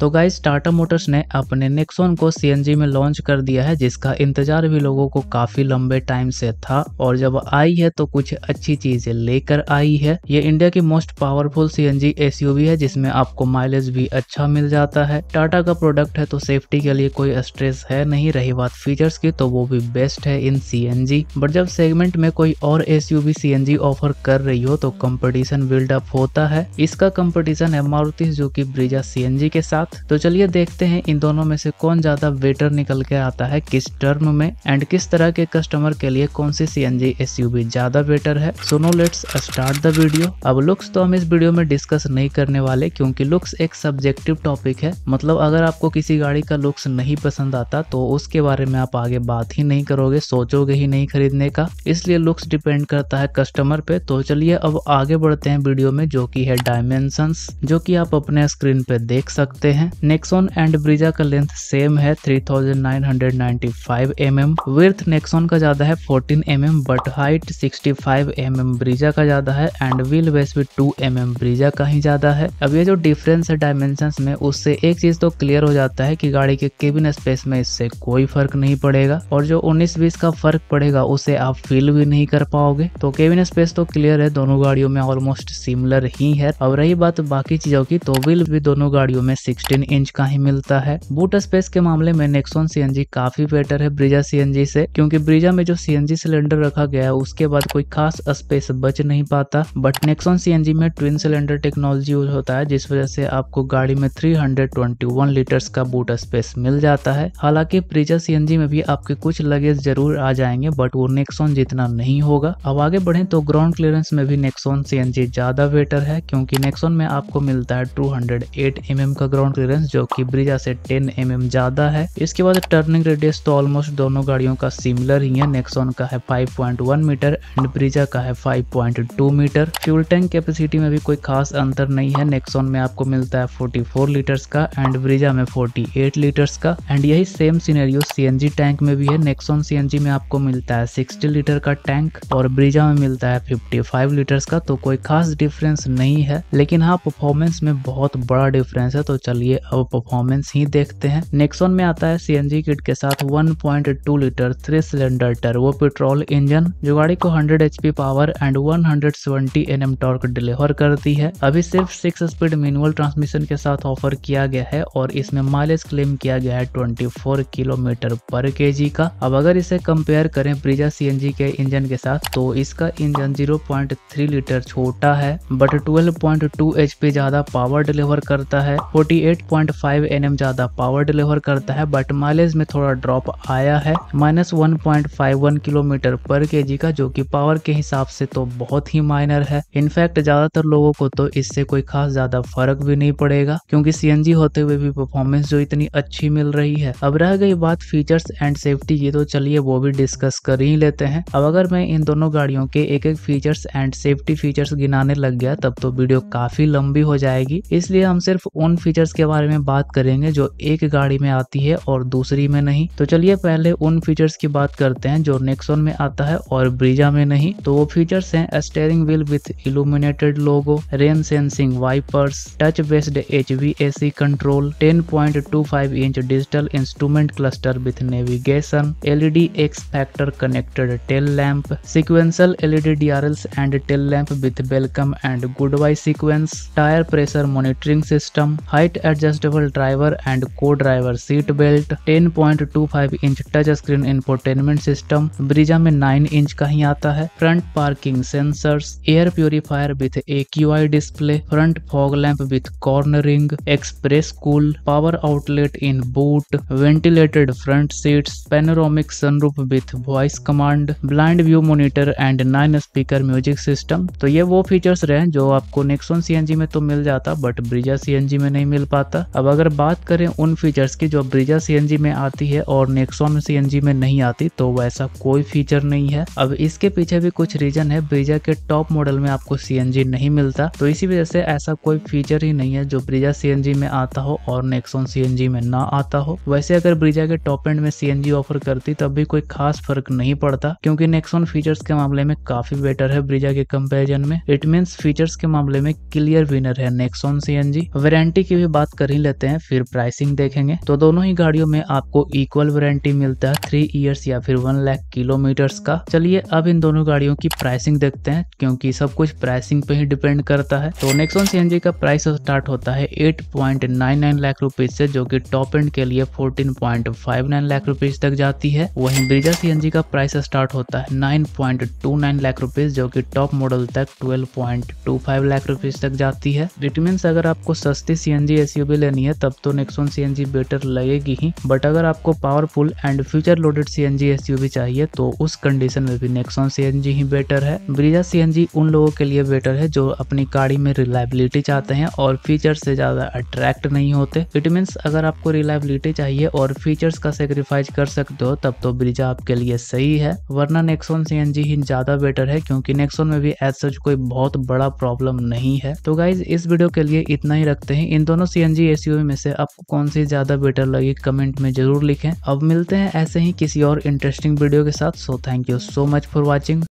तो guys Tata Motors ने अपने नेक्सॉन को सीएनजी में लॉन्च कर दिया है, जिसका इंतजार भी लोगों को काफी लंबे टाइम से था और जब आई है तो कुछ अच्छी चीजें लेकर आई है। ये इंडिया की मोस्ट पावरफुल सीएनजी एसयूवी है जिसमें आपको माइलेज भी अच्छा मिल जाता है। टाटा का प्रोडक्ट है तो सेफ्टी के लिए कोई स्ट्रेस है नहीं। रही बात फीचर्स की तो वो भी बेस्ट है इन सीएनजी। बट जब सेगमेंट में कोई और एसयूवी सीएनजी ऑफर कर रही हो तो कंपटीशन बिल्डअप होता है। इसका कंपटीशन है मारुति सुजुकी ब्रीजा सीएनजी के साथ। तो चलिए देखते हैं इन दोनों में से कौन ज्यादा बेटर निकल के आता है किस टर्म में एंड किस तरह के कस्टमर के लिए कौन सी सीएनजी एसयूवी ज्यादा बेटर है। So no let's start the video. अब लुक्स तो हम इस वीडियो में डिस्कस नहीं करने वाले क्योंकि लुक्स एक सब्जेक्टिव टॉपिक है। मतलब अगर आपको किसी गाड़ी का लुक्स नहीं पसंद आता तो उसके बारे में आप आगे बात ही नहीं करोगे, सोचोगे ही नहीं खरीदने का। इसलिए लुक्स डिपेंड करता है कस्टमर पे। तो चलिए अब आगे बढ़ते हैं वीडियो में, जो कि है डायमेंशंस, जो कि आप अपने स्क्रीन पे देख सकते हैं। नेक्सॉन एंड ब्रीजा का लेंथ सेम है 3995 mm। विड्थ नेक्सॉन का ज्यादा है 14 mm but height 65 mm Brezza का ज्यादा है एंड व्हील बेस भी 2 mm ब्रीजा का ही ज्यादा है। अब ये जो डिफरेंस है डायमेंशंस में, उससे एक चीज तो क्लियर हो जाता है कि गाड़ी के केबिन स्पेस में इससे कोई फर्क नहीं पड़ेगा और जो 19-20 का फर्क पड़ेगा उसे आप फील भी नहीं कर पाओगे। तो केबिन स्पेस तो क्लियर है, दोनों गाड़ियों में ऑलमोस्ट सिमिलर ही है। अब रही बात बाकी चीजों की तो व्हील भी दोनों गाड़ियों में 16 इंच का ही मिलता है। बूट स्पेस के मामले में नेक्सॉन सीएनजी काफी बेटर है ब्रीजा सीएनजी से, क्योंकि ब्रीजा में जो सीएनजी सिलेंडर रखा गया है उसके बाद कोई खास स्पेस बच नहीं पाता। बट नेक्सॉन सीएनजी में ट्विन सिलेंडर टेक्नोलॉजी यूज होता है जिस वजह से आपको गाड़ी में 321 लीटर्स का बूट स्पेस मिल जाता है। हालांकि ब्रीजा सीएनजी में भी आपके कुछ लगेज जरूर आ जाएंगे बट वो नेक्सॉन जितना नहीं होगा। अब आगे बढ़े तो ग्राउंड क्लियरेंस में भी नेक्सॉन सीएनजी ज्यादा बेटर है, क्योंकि नेक्सॉन में आपको मिलता है 208 mm का ग्राउंड क्लियरेंस, जो कि ब्रीजा से 10 mm ज्यादा है। इसके बाद टर्निंग रेडियस तो ऑलमोस्ट दोनों गाड़ियों का सिमिलर ही है। नेक्सॉन का है 5.1 मीटर एंड ब्रीजा का है 5.2 मीटर। फ्यूल टैंक कैपेसिटी में भी कोई खास अंतर नहीं है। नेक्सॉन में आपको मिलता है 44 लीटर्स का एंड ब्रीजा में 48 लीटर्स का। एंड यही सेम सिनेरियो सीएनजी टैंक में भी है। नेक्सॉन सीएनजी में आपको मिलता है 60 लीटर का टैंक और ब्रीजा में मिलता है 55 लीटर्स का। तो कोई खास डिफरेंस नहीं है, लेकिन हाँ परफॉर्मेंस में बहुत बड़ा डिफरेंस है। तो चलिए अब परफॉर्मेंस ही देखते हैं। नेक्सॉन में आता है सीएनजी किट के साथ 1.2 litre 3 cylinder turbo petrol engine, जो गाड़ी को 100 HP power and 170 Nm torque deliver करती है। अभी सिर्फ 6 स्पीड मैनुअल ट्रांसमिशन के साथ ऑफर किया गया है और इसमें माइलेज क्लेम किया गया है 24 किलोमीटर पर kg का। अब अगर इसे कंपेयर करें ब्रीजा सीएनजी के इंजन के साथ तो इसका इंजन 0.3 लीटर छोटा है बट 12.2 HP ज्यादा पावर डिलीवर करता है, 48.5 Nm ज्यादा पावर डिलीवर करता है बट माइलेज में थोड़ा ड्रॉप आया है -1.51 किलोमीटर पर kg का, जो कि पावर के हिसाब से तो बहुत ही माइनर है। इनफैक्ट ज्यादातर लोगों को तो इससे कोई खास ज्यादा फर्क भी नहीं पड़ेगा, क्योंकि सीएनजी होते हुए भी परफॉर्मेंस जो इतनी अच्छी मिल रही है। अब रह गई बात फीचर्स एंड सेफ्टी की, तो चलिए वो भी डिस्कस कर ही लेते हैं। अब अगर मैं इन दोनों गाड़ियों के एक एक फीचर्स एंड सेफ्टी फीचर्स गिनाने लग गया तब तो वीडियो काफी लंबी हो जाएगी। इसलिए हम सिर्फ उन फीचर्स के बारे में बात करेंगे जो एक गाड़ी में आती है और दूसरी में नहीं। तो चलिए पहले उन फीचर्स की बात करते हैं जो नेक्सॉन में आता है और ब्रीजा में नहीं। तो वो फीचर्स हैं steering wheel with illuminated logo, rain sensing wipers, touch based HVAC control, 10.25 inch digital instrument cluster with navigation, LED X factor connected tail lamp, sequential LED DRLs and tail lamp with welcome and goodbye sequence, tyre pressure monitoring system, height adjustable driver and co driver seat belt, 10.25 inch touch screen infotainment system, Brezza में 9 inch का ही आता है, front parking sensors, air purifier with AQI display, front fog lamp with cornering, express cool, power outlet in boot, ventilated front seats, panoramic sunroof with voice command, blind view monitor and 9 speaker music system. तो ये वो features रहे जो आपको Nexon CNG में तो मिल जाता but Brezza CNG में नहीं मिल पाता। अब अगर बात करें उन फीचर्स की जो ब्रीजा सीएनजी में आती है और नेक्सॉन सीएनजी में नहीं आती, तो वैसा कोई फीचर नहीं है। अब इसके पीछे भी कुछ रीजन है। ब्रीजा के टॉप मॉडल में आपको सीएनजी नहीं मिलता, तो इसी वजह से ऐसा कोई फीचर ही नहीं है जो ब्रीजा सीएनजी में आता हो और नेक्सॉन सीएनजी में ना आता हो। वैसे अगर ब्रीजा के टॉप एंड में सीएनजी ऑफर करती तब भी कोई खास फर्क नहीं पड़ता, क्योंकि नेक्सॉन फीचर्स के मामले में काफी बेटर है ब्रीजा के कंपैरिजन में। इट मींस फीचर्स के मामले में क्लियर विनर है नेक्सॉन सीएनजी। वारंटी की भी बात बात कर ही लेते हैं, फिर प्राइसिंग देखेंगे। तो दोनों ही गाड़ियों में आपको इक्वल वारंटी मिलता है 3 इयर्स या फिर 1 लाख किलोमीटर्स का। चलिए अब इन दोनों गाड़ियों की प्राइसिंग देखते हैं, क्योंकि सब कुछ प्राइसिंग पे ही डिपेंड करता है। तो नेक्सॉन सीएनजी का प्राइस स्टार्ट होता है 8.99 लाख रुपीज से, जो कि टॉप एंड के लिए 14.59 लाख रुपीज तक जाती है। वहीं ब्रीजा सीएनजी का प्राइस स्टार्ट होता है 9.29 लाख रुपीज, जो कि टॉप मॉडल तक 12.25 लाख रुपीज तक जाती है। इट मीन्स अगर आपको सस्ती सीएनजी एसयूवी लेनी है तब तो नेक्सॉन सीएनजी बेटर लगेगी ही, बट अगर आपको powerful and future loaded CNG SUV चाहिए तो उस कंडीशन में भी नेक्सॉन सीएनजी ही बेटर है। ब्रीजा सीएनजी उन लोगों के लिए बेटर है जो अपनी गाड़ी में रिलायबिलिटी चाहते हैं और फीचर से ज्यादा अट्रैक्ट नहीं होते। इट मीन्स अगर आपको रिलायबिलिटी चाहिए और फीचर्स का सेक्रीफाइस कर सकते हो तब तो ब्रीजा आपके लिए सही है, वरना नेक्सॉन सीएनजी ही ज्यादा बेटर है, क्योंकि नेक्सॉन में भी एज सच कोई बहुत बड़ा प्रॉब्लम नहीं है। तो गाइज इस वीडियो के लिए इतना ही रखते हैं। इन दोनों सीएनजी एसयूवी में से आपको कौन सी ज्यादा बेटर लगी कमेंट में जरूर लिखें। अब मिलते हैं ऐसे ही किसी और इंटरेस्टिंग वीडियो के साथ। So thank you so much for watching.